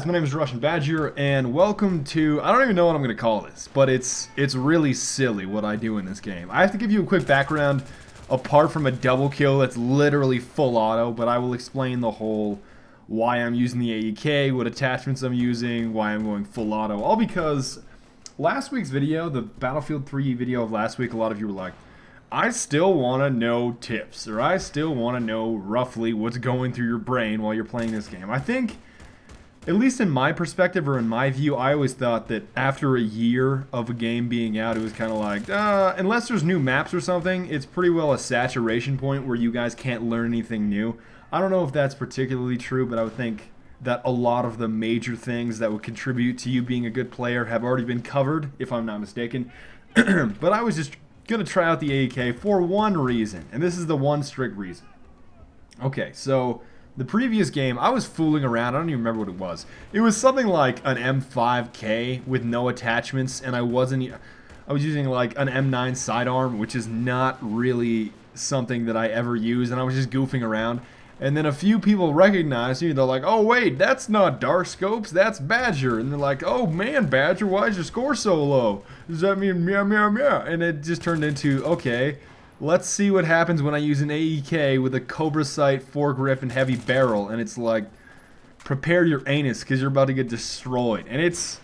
my name is Russian Badger, and welcome to, I don't even know what I'm going to call this, but it's really silly what I do in this game. I have to give you a quick background, apart from a double kill that's literally full auto, but I will explain the whole why I'm using the AEK, what attachments I'm using, why I'm going full auto, all because last week's video, the Battlefield 3 video of last week, a lot of you were like, I still want to know tips, or I still want to know roughly what's going through your brain while you're playing this game. I think, at least in my perspective or in my view, I always thought that after a year of a game being out, it was kind of like, unless there's new maps or something, it's pretty well a saturation point where you guys can't learn anything new. I don't know if that's particularly true, but I would think that a lot of the major things that would contribute to you being a good player have already been covered, if I'm not mistaken. But I was just going to try out the AEK for one reason, and this is the one strict reason. Okay, so the previous game, I was fooling around. I don't even remember what it was. It was something like an M5K with no attachments, and I was using like an M9 sidearm, which is not really something that I ever use, and I was just goofing around. And then a few people recognized me. They're like, oh, wait, that's not Dark Scopes, that's Badger. And they're like, oh, man, Badger, why is your score so low? Does that mean meow, meow, meow? And it just turned into, okay, let's see what happens when I use an AEK with a Cobra Sight, foregrip, and heavy barrel. And it's like, prepare your anus, because you're about to get destroyed. And it's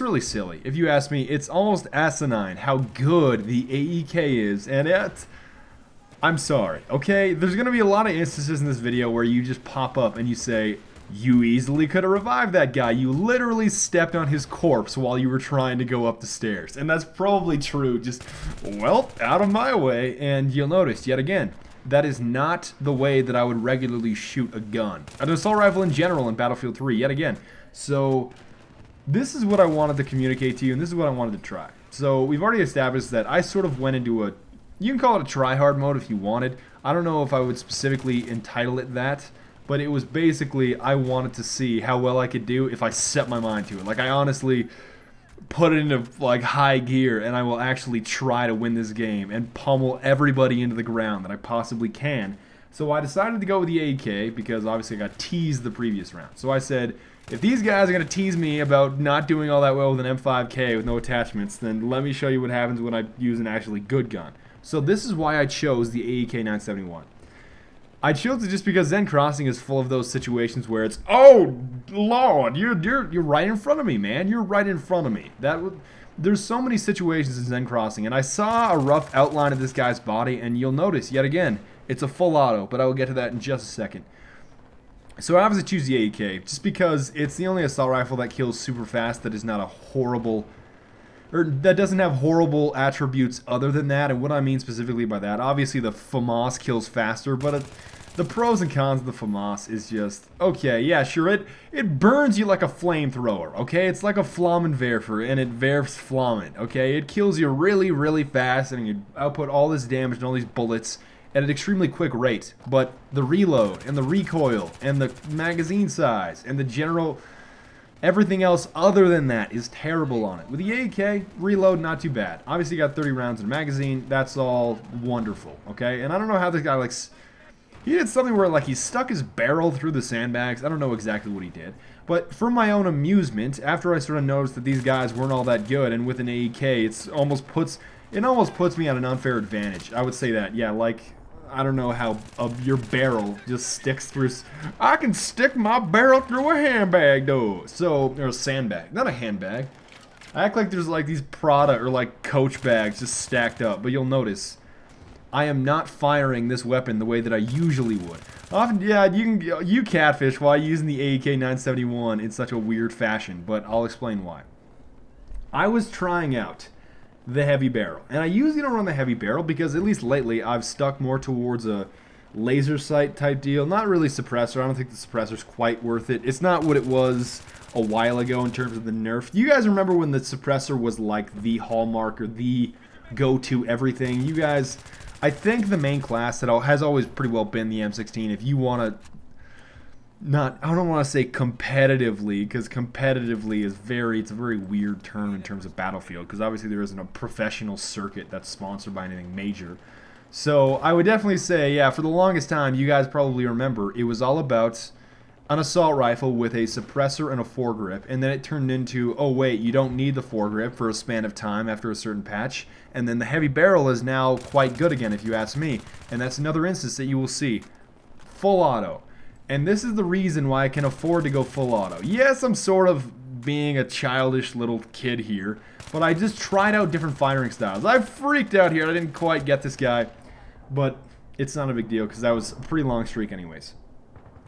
really silly. If you ask me, it's almost asinine how good the AEK is. And I'm sorry, okay? There's going to be a lot of instances in this video where you just pop up and you say, you easily could have revived that guy. You literally stepped on his corpse while you were trying to go up the stairs. And that's probably true. Just, well, out of my way. And you'll notice, yet again, that is not the way that I would regularly shoot a gun. An assault rifle in general in Battlefield 3, yet again. So, this is what I wanted to communicate to you, and this is what I wanted to try. So, we've already established that I sort of went into a, you can call it a try-hard mode if you wanted. I don't know if I would specifically entitle it that, but it was basically I wanted to see how well I could do if I set my mind to it. Like, I honestly put it into like high gear, and I will actually try to win this game and pummel everybody into the ground that I possibly can. So I decided to go with the AEK because obviously I got teased the previous round. So I said, if these guys are going to tease me about not doing all that well with an M5K with no attachments, then let me show you what happens when I use an actually good gun. So this is why I chose the AEK 971. I chose it just because Zen Crossing is full of those situations where it's, oh Lord, you're right in front of me, man. You're right in front of me. There's so many situations in Zen Crossing, and I saw a rough outline of this guy's body, and you'll notice yet again it's a full auto, but I will get to that in just a second. So I obviously choose the AEK just because it's the only assault rifle that kills super fast that is not a horrible, or that doesn't have horrible attributes other than that. And what I mean specifically by that, obviously the FAMAS kills faster, but the pros and cons of the FAMAS is just, okay, yeah, sure, it burns you like a flamethrower, okay? It's like a Flammenwerfer, and it werfs Flammen, okay? It kills you really, really fast, and you output all this damage and all these bullets at an extremely quick rate. But the reload, and the recoil, and the magazine size, and the general, everything else other than that is terrible on it. With the AEK, reload, not too bad. Obviously, you got 30 rounds in a magazine. That's all wonderful, okay? And I don't know how this guy, like, he did something where, like, he stuck his barrel through the sandbags. I don't know exactly what he did. But for my own amusement, after I sort of noticed that these guys weren't all that good, and with an AEK, it almost puts me at an unfair advantage. I would say that, yeah, like, I don't know how your barrel just sticks through. I can stick my barrel through a handbag, though. So, or a sandbag, not a handbag. I act like there's like these Prada or like Coach bags just stacked up, but you'll notice I am not firing this weapon the way that I usually would. Often, yeah, you catfish while using the AEK 971 in such a weird fashion, but I'll explain why. I was trying out the heavy barrel, and I usually don't run the heavy barrel because at least lately I've stuck more towards a laser sight type deal. Not really suppressor. I don't think the suppressor's quite worth it. It's not what it was a while ago in terms of the nerf. You guys remember when the suppressor was like the hallmark or the go-to everything? You guys, I think the main class that has always pretty well been the M16. If you want to I don't want to say competitively, because competitively is it's a very weird term in terms of Battlefield, because obviously there isn't a professional circuit that's sponsored by anything major. So I would definitely say, yeah, for the longest time, you guys probably remember, it was all about an assault rifle with a suppressor and a foregrip, and then it turned into, oh wait, you don't need the foregrip for a span of time after a certain patch, and then the heavy barrel is now quite good again if you ask me, and that's another instance that you will see. Full auto. And this is the reason why I can afford to go full auto. Yes, I'm sort of being a childish little kid here, but I just tried out different firing styles. I freaked out here, I didn't quite get this guy, but it's not a big deal because that was a pretty long streak anyways.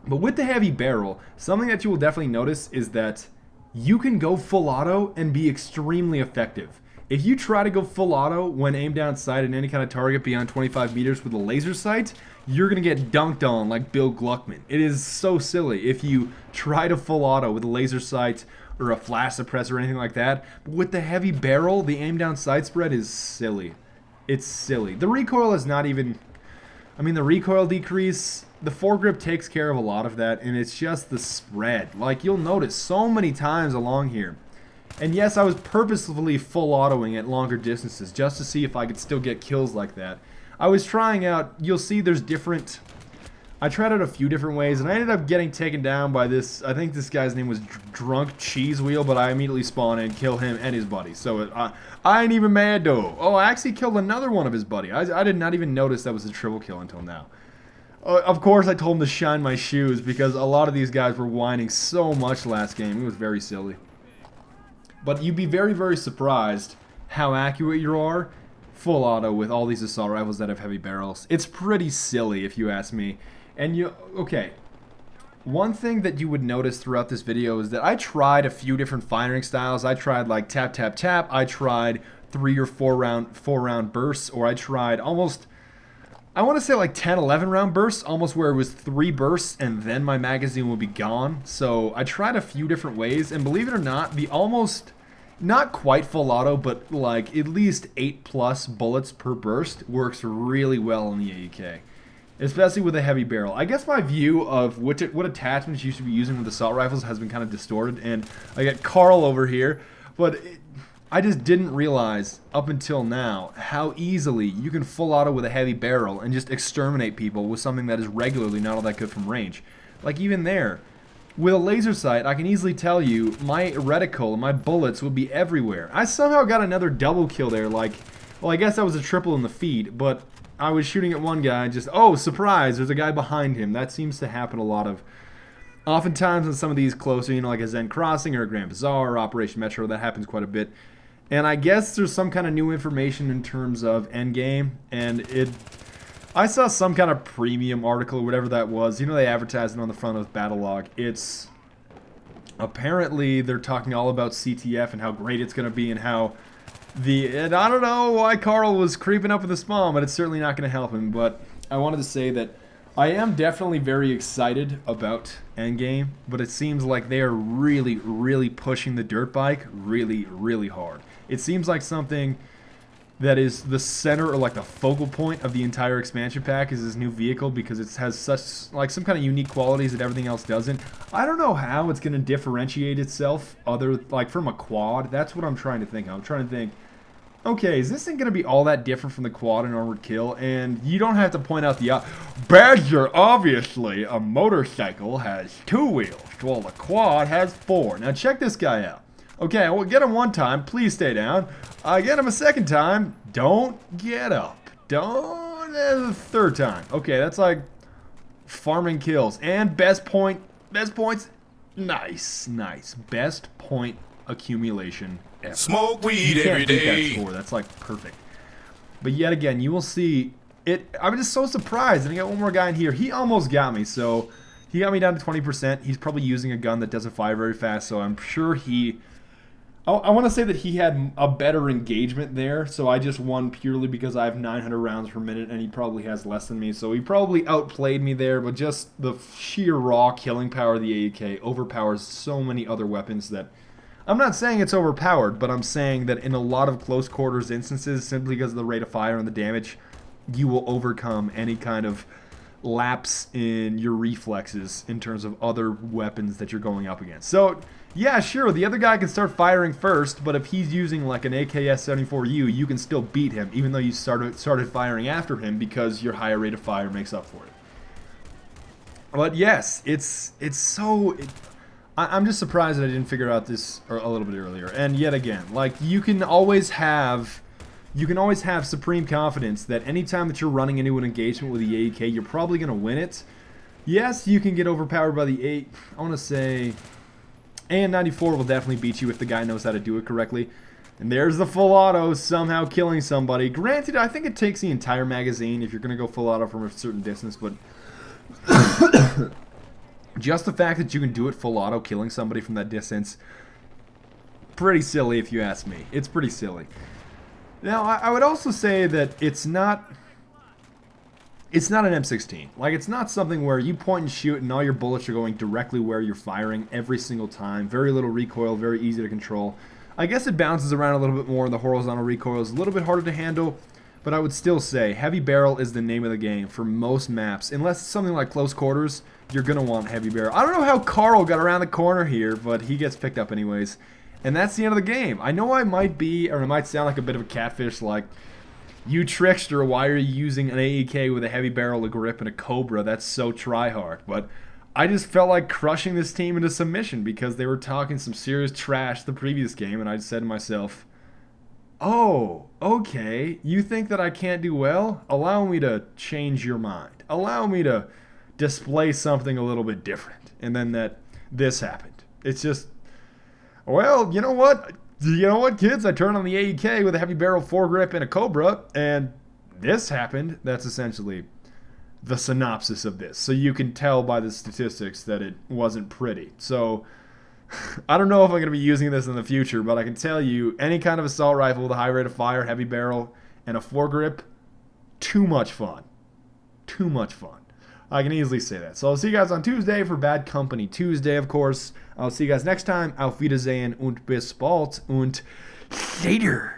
But with the heavy barrel, something that you will definitely notice is that you can go full auto and be extremely effective. If you try to go full auto when aimed down sight at any kind of target beyond 25 meters with a laser sight, you're going to get dunked on like Bill Gluckman. It is so silly if you try to full auto with a laser sight or a flash suppressor or anything like that. But with the heavy barrel, the aim down sight spread is silly. It's silly. The recoil is not even... I mean, the recoil decrease, the foregrip takes care of a lot of that, and it's just the spread. Like, you'll notice so many times along here. And yes, I was purposefully full autoing at longer distances just to see if I could still get kills like that. I was trying out, you'll see there's different... I tried out a few different ways, and I ended up getting taken down by this, I think this guy's name was Drunk Cheese Wheel, but I immediately spawn and kill him and his buddy. So I ain't even mad though. Oh, I actually killed another one of his buddy. I did not even notice that was a triple kill until now. Of course I told him to shine my shoes because a lot of these guys were whining so much last game. It was very silly. But you'd be very, very surprised how accurate you are full auto with all these assault rifles that have heavy barrels. It's pretty silly if you ask me. And okay, one thing that you would notice throughout this video is that I tried a few different firing styles. I tried like tap, tap, tap. I tried 3 or 4 round bursts, or I tried almost, I want to say like 10, 11 round bursts, almost where it was 3 bursts and then my magazine would be gone. So I tried a few different ways, and believe it or not, the almost, not quite full auto, but like at least 8+ bullets per burst works really well in the AEK. Especially with a heavy barrel. I guess my view of what attachments you should be using with assault rifles has been kind of distorted, and I got Carl over here, but I just didn't realize up until now how easily you can full auto with a heavy barrel and just exterminate people with something that is regularly not all that good from range. Like even there, with a laser sight, I can easily tell you my reticle and my bullets would be everywhere. I somehow got another double kill there, like, well, I guess that was a triple in the feed, but I was shooting at one guy and just, oh, surprise, there's a guy behind him. That seems to happen a lot of, oftentimes in some of these closer, you know, like a Zen Crossing or a Grand Bazaar or Operation Metro, that happens quite a bit. And I guess there's some kind of new information in terms of endgame, and I saw some kind of premium article or whatever that was. You know, they advertised it on the front of Battlelog. It's, apparently they're talking all about CTF and how great it's going to be and how and I don't know why Carl was creeping up with the spawn, but it's certainly not going to help him. But I wanted to say that I am definitely very excited about endgame, but it seems like they are really, really pushing the dirt bike really, really hard. It seems like something that is the center or like the focal point of the entire expansion pack is this new vehicle, because it has such like some kind of unique qualities that everything else doesn't. I don't know how it's going to differentiate itself other like from a quad. That's what I'm trying to think of. I'm trying to think, okay, is this thing going to be all that different from the quad and armored kill? And you don't have to point out the Badger, obviously a motorcycle has 2 wheels while the quad has 4. Now check this guy out. Okay, I will get him one time, please stay down. I get him a second time, don't get up. Don't, the third time. Okay, that's like farming kills. And best points, nice, nice. Best point accumulation ever. Smoke weed every day. That's like perfect. But yet again, you will see it. I'm just so surprised. And I got one more guy in here. He almost got me, so he got me down to 20%. He's probably using a gun that doesn't fire very fast, so I'm sure he... I want to say that he had a better engagement there, so I just won purely because I have 900 rounds per minute, and he probably has less than me, so he probably outplayed me there, but just the sheer raw killing power of the AEK overpowers so many other weapons that... I'm not saying it's overpowered, but I'm saying that in a lot of close quarters instances, simply because of the rate of fire and the damage, you will overcome any kind of lapse in your reflexes in terms of other weapons that you're going up against. So... yeah, sure, the other guy can start firing first, but if he's using like an AKS-74U, you can still beat him, even though you started firing after him because your higher rate of fire makes up for it. But yes, it's so. I'm just surprised that I didn't figure out this a little bit earlier. And yet again, like you can always have supreme confidence that anytime that you're running into an engagement with the AEK, you're probably gonna win it. Yes, you can get overpowered by the 8. I want to say, and 94 will definitely beat you if the guy knows how to do it correctly. And there's the full auto, somehow killing somebody. Granted, I think it takes the entire magazine if you're going to go full auto from a certain distance, but just the fact that you can do it full auto, killing somebody from that distance, pretty silly if you ask me. It's pretty silly. Now, I would also say that it's not an M16. Like, it's not something where you point and shoot and all your bullets are going directly where you're firing every single time. Very little recoil, very easy to control. I guess it bounces around a little bit more, and the horizontal recoil is a little bit harder to handle, but I would still say heavy barrel is the name of the game for most maps. Unless it's something like close quarters, you're going to want heavy barrel. I don't know how Carl got around the corner here, but he gets picked up anyways. And that's the end of the game. I know I might be, or it might sound like a bit of a catfish, like, you trickster, why are you using an AEK with a heavy barrel, a grip, and a Cobra? That's so try-hard. But I just felt like crushing this team into submission because they were talking some serious trash the previous game, and I just said to myself, oh, okay, you think that I can't do well? Allow me to change your mind. Allow me to display something a little bit different. And then this happened. It's just, well, you know what? You know what, kids? I turned on the AEK with a heavy barrel foregrip and a Cobra, and this happened. That's essentially the synopsis of this. So you can tell by the statistics that it wasn't pretty. So I don't know if I'm going to be using this in the future, but I can tell you any kind of assault rifle with a high rate of fire, heavy barrel, and a foregrip, too much fun. Too much fun. I can easily say that. So I'll see you guys on Tuesday for Bad Company Tuesday, of course. I'll see you guys next time. Auf Wiedersehen und bis bald und later.